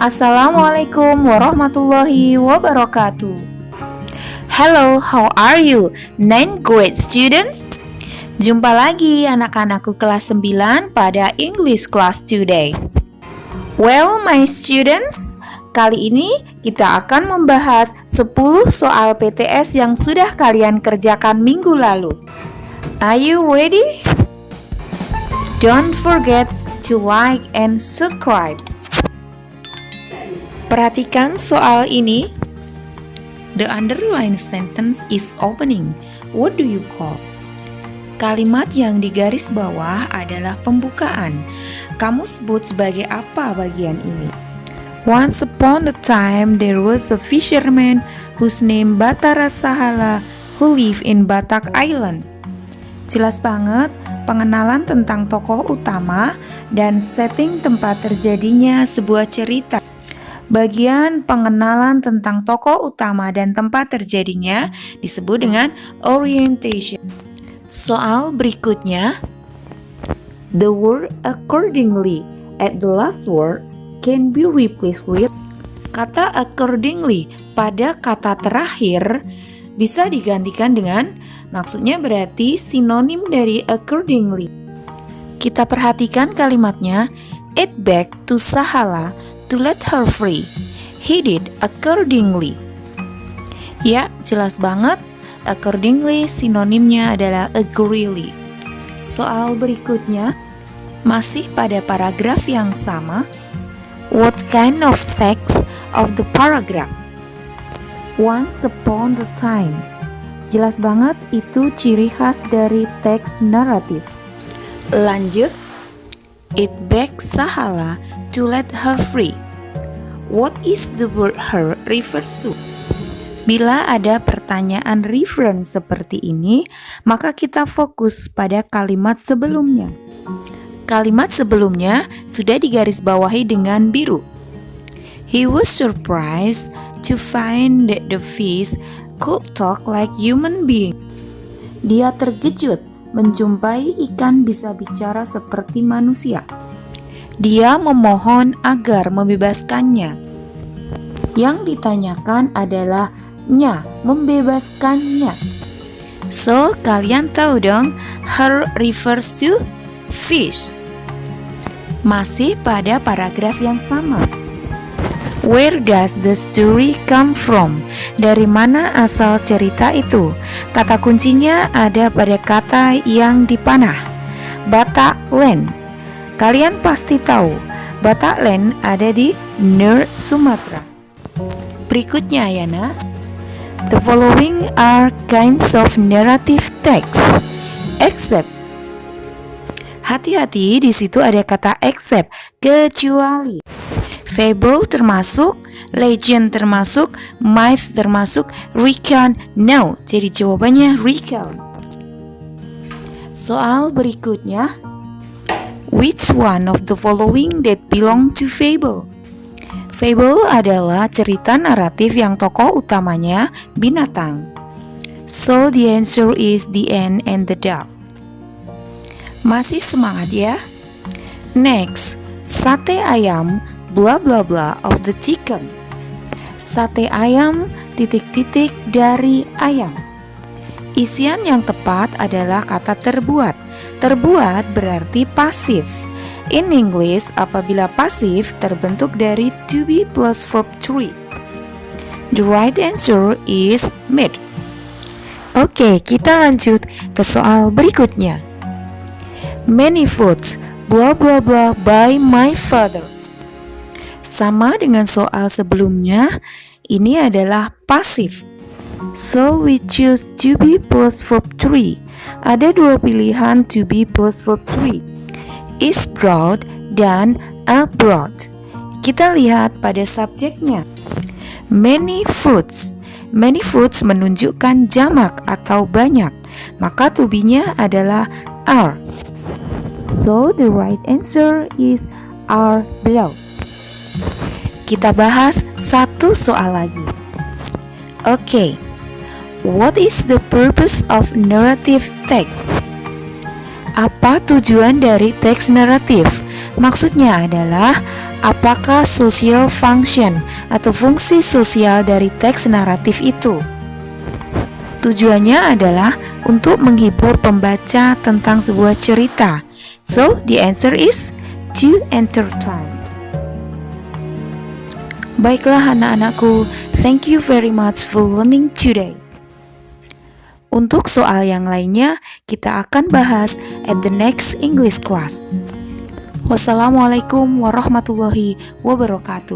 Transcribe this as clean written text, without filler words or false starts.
Assalamualaikum warahmatullahi wabarakatuh. Hello, how are you? 9th grade students? Jumpa lagi anak-anakku kelas 9 pada English class today. Well, my students, kali ini kita akan membahas 10 soal PTS yang sudah kalian kerjakan minggu lalu. Are you ready? Don't forget to like and subscribe. Perhatikan soal ini. The underlined sentence is opening. What do you call? Kalimat yang digaris bawah adalah pembukaan. Kamu sebut sebagai apa bagian ini? Once upon a time, there was a fisherman whose name Batara Sahala who lived in Batak Island. Jelas banget pengenalan tentang tokoh utama dan setting tempat terjadinya sebuah cerita. Bagian pengenalan tentang tokoh utama dan tempat terjadinya disebut dengan orientation. Soal berikutnya, the word accordingly at the last word can be replaced with. Kata accordingly pada kata terakhir bisa digantikan dengan, maksudnya berarti sinonim dari accordingly. Kita perhatikan kalimatnya. It begged to Sahala to let her free. He did accordingly. Ya, jelas banget. Accordingly sinonimnya adalah agreeably. Soal berikutnya masih pada paragraf yang sama. What kind of text of the paragraph? Once upon a time. Jelas banget itu ciri khas dari teks naratif. Lanjut. It begged Sahala to let her free. What is the word her refers to? Bila ada pertanyaan reference seperti ini, maka kita fokus pada kalimat sebelumnya. Kalimat sebelumnya sudah digarisbawahi dengan biru. He was surprised to find that the fish could talk like human being. Dia terkejut menjumpai ikan bisa bicara seperti manusia. Dia memohon agar membebaskannya. Yang ditanyakan adalah membebaskannya. So, kalian tahu dong, her refers to fish. Masih pada paragraf yang sama. Where does the story come from? Dari mana asal cerita itu? Kata kuncinya ada pada kata yang dipanah, Batak Land. Kalian pasti tahu, Batak Land ada di North Sumatra. Berikutnya Yana. The following are kinds of narrative text, except. Hati-hati, di situ ada kata except, kecuali. Fable termasuk, legend termasuk, myth termasuk, recount no. Jadi jawabannya recount. Soal berikutnya. Which one of the following that belong to fable? Fable adalah cerita naratif yang tokoh utamanya binatang. So the answer is the ant and the dove. Masih semangat ya? Next, sate ayam bla bla bla of the chicken. Sate ayam titik-titik dari ayam. Isian yang tepat adalah kata terbuat. Terbuat berarti pasif. In English, apabila pasif terbentuk dari to be plus verb 3. The right answer is made. Oke, kita lanjut ke soal berikutnya. Many foods bla bla bla by my father. Sama dengan soal sebelumnya, ini adalah pasif. So we choose to be plus verb 3. Ada dua pilihan to be plus verb 3. Is brought dan are brought. Kita lihat pada subjeknya. Many foods. Many foods menunjukkan jamak atau banyak. Maka to be-nya adalah are. So the right answer is are brought. Kita bahas satu soal lagi. Oke. What is the purpose of narrative text? Apa tujuan dari teks naratif? Maksudnya adalah Apakah social function atau fungsi sosial dari teks naratif itu? Tujuannya adalah untuk menghibur pembaca tentang sebuah cerita. So, the answer is to entertain. Baiklah anak-anakku, thank you very much for learning today. Untuk soal yang lainnya, kita akan bahas at the next English class. Wassalamualaikum warahmatullahi wabarakatuh.